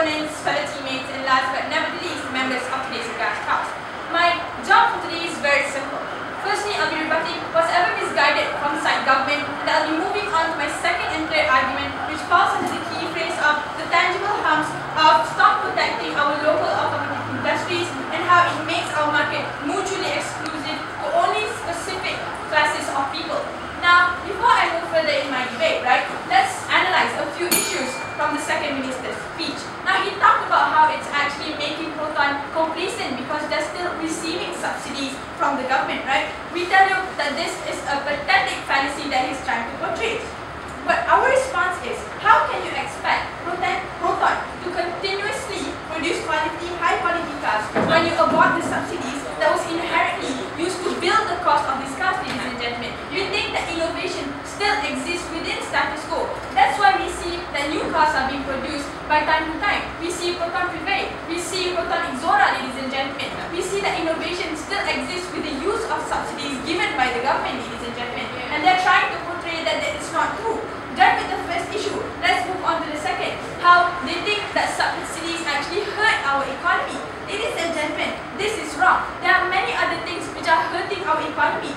opponents, fellow teammates, and last but never the least, members of today's cast. My job for today is very simple. Firstly, I'll be rebutting whatever misguided from side government, and I'll be moving on to my second and third argument, which falls under the key phrase of the tangible harms of stop protecting our local automotive industries and how it makes our market mutually exclusive to only specific classes of people. Now, before I move further in my debate, right, let's analyze a few issues from the second minister's speech. Now, he talked about how it's actually making Proton complacent because they're still receiving subsidies from the government, right? We tell you that this is a pathetic fantasy that he's trying to portray. But our response is, how can you expect Proton to continuously produce high quality cars when you abort the subsidies that was inherently used to build the cost of these cars, ladies and gentlemen? You think that innovation still exists within status quo. That's why we see that new cars are being produced by time to time. We see Proton Putrajaya, we see Proton Azura, ladies and gentlemen. We see that innovation still exists with the use of subsidies given by the government, ladies and gentlemen. And they're trying to portray that it's not true. Done with the first issue, let's move on to the second. How they think that subsidies actually hurt our economy. Ladies and gentlemen, this is wrong. There are many other things which are hurting our economy.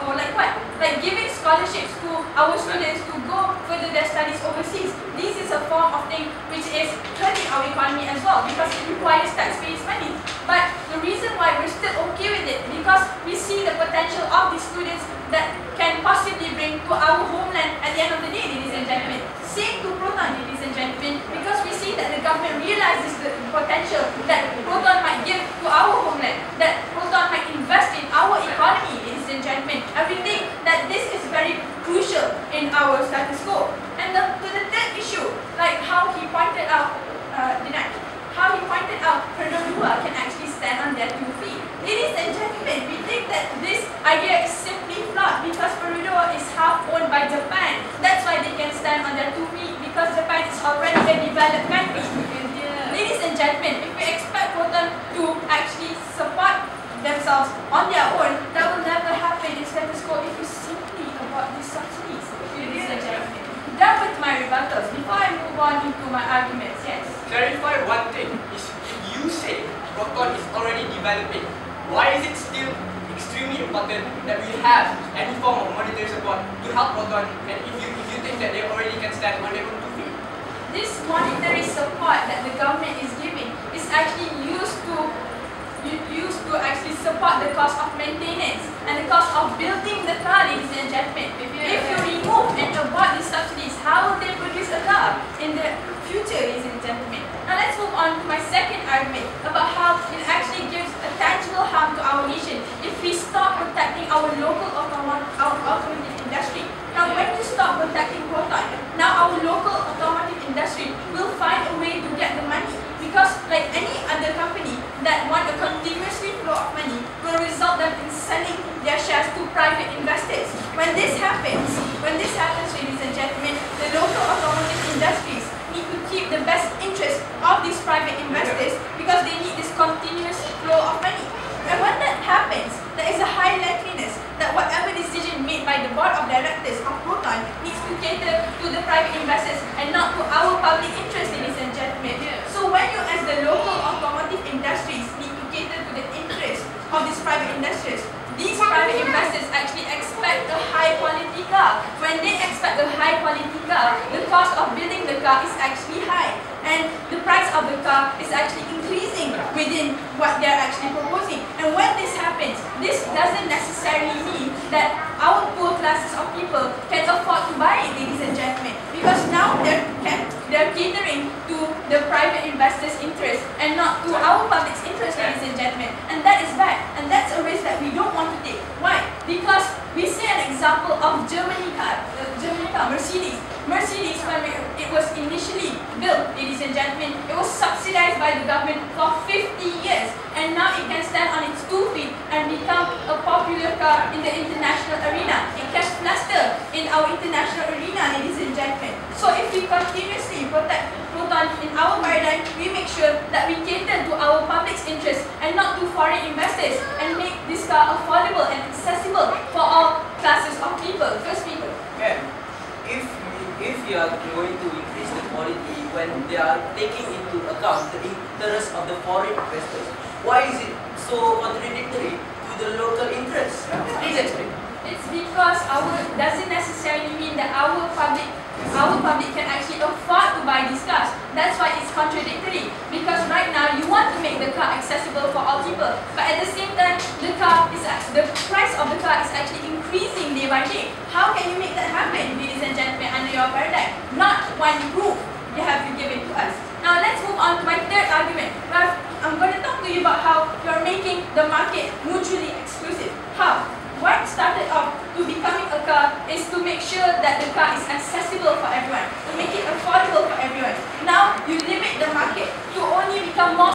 Or like what? Like giving scholarships to our students to go further their studies overseas. This is a form of thing which is hurting our economy as well because it requires taxpayers' money. But the reason why we're still okay with it because we see the potential of these students that can possibly bring to our homeland at the end of the day, ladies and gentlemen. Same to Proton, ladies and gentlemen, because we see that the government realizes the potential that Proton might give to our homeland, that Proton might invest in our economy, ladies and gentlemen, and we think that this is very crucial in our status quo. And to the third issue, like how he pointed out, Putrajaya can actually stand on their 2 feet. Ladies and gentlemen, we think that this idea is simply flawed because Putrajaya is half owned by Japan. That's why they can stand on their 2 feet because Japan is already a developed country. Ladies and gentlemen, if we expect Proton to actually support themselves on their own, that will never happen in status quo if we simply abort these subsidies. Ladies and gentlemen, done with my rebuttals. Before I move on into my arguments, yes. Clarify one thing. If you say Proton is already developing, why is it still extremely important that we have any form of monetary support to help Proton? And if you think that they already can stand on their own 2 feet? This monetary support that the government is giving is actually used to actually support the cost of maintenance and the cost of building the car, ladies and gentlemen. If you remove and abort the subsidies, how will they produce a car in the future, ladies and gentlemen? Now let's move on to my second argument about how it actually gives a tangible harm to our nation if we stop protecting our local automotive industry. Now when you stop protecting Proton, now our local automotive industry will find a way to get the money. Because like any other company that want a continuously flow of money will result them in selling their shares to private investors. When this happens, ladies and gentlemen, the local automotive industries need to keep the best interest of these private investors because they need this continuous flow of money. And when that happens, there is a high likeliness that whatever decision made by the board of directors of Proton needs to cater to the private investors and not to our public interest, ladies and gentlemen. So when you as the local automotive industries need to cater to the interest of these private investors, these private investors actually expect a high quality car. When they expect a high quality car, the cost of building the car is actually high. And the price of the car is actually increasing within what they're actually proposing. And when this happens, this doesn't necessarily mean that our poor classes of people can afford to buy it, ladies and gentlemen. Because now they're catering to the private investors' interest and not to our public's interest, ladies and gentlemen. And that is bad. And that's a risk that we don't want to take. Why? Because we see an example of Germany car, Mercedes. Mercedes, when it was initially built, ladies and gentlemen, it was subsidized by the government for 50 years. And now it can stand on its 2 feet and become a popular car in the international arena. It catches fluster in our international arena, ladies and gentlemen. So if we continuously protect Proton in our paradigm, we make sure that we cater to our public's interest and not to foreign investors and make this car affordable and accessible for all classes of people. First people. Okay. If you are going to increase the quality when they are taking into account the interest of the foreign investors? Why is it so contradictory to the local interests? Please explain. It's because our doesn't necessarily mean that our public can actually afford to buy these cars. That's why it's contradictory. Because right now you want to make the car accessible for all people, but at the same time the price of the car is actually increasing day by day. How can you make that happen, ladies and gentlemen, under your paradigm? Not one proof you have to give it to us. Now let's move on to my third argument. I'm going to talk to you about how you're making the market mutually exclusive. How? What started off to becoming a car is to make sure that the car is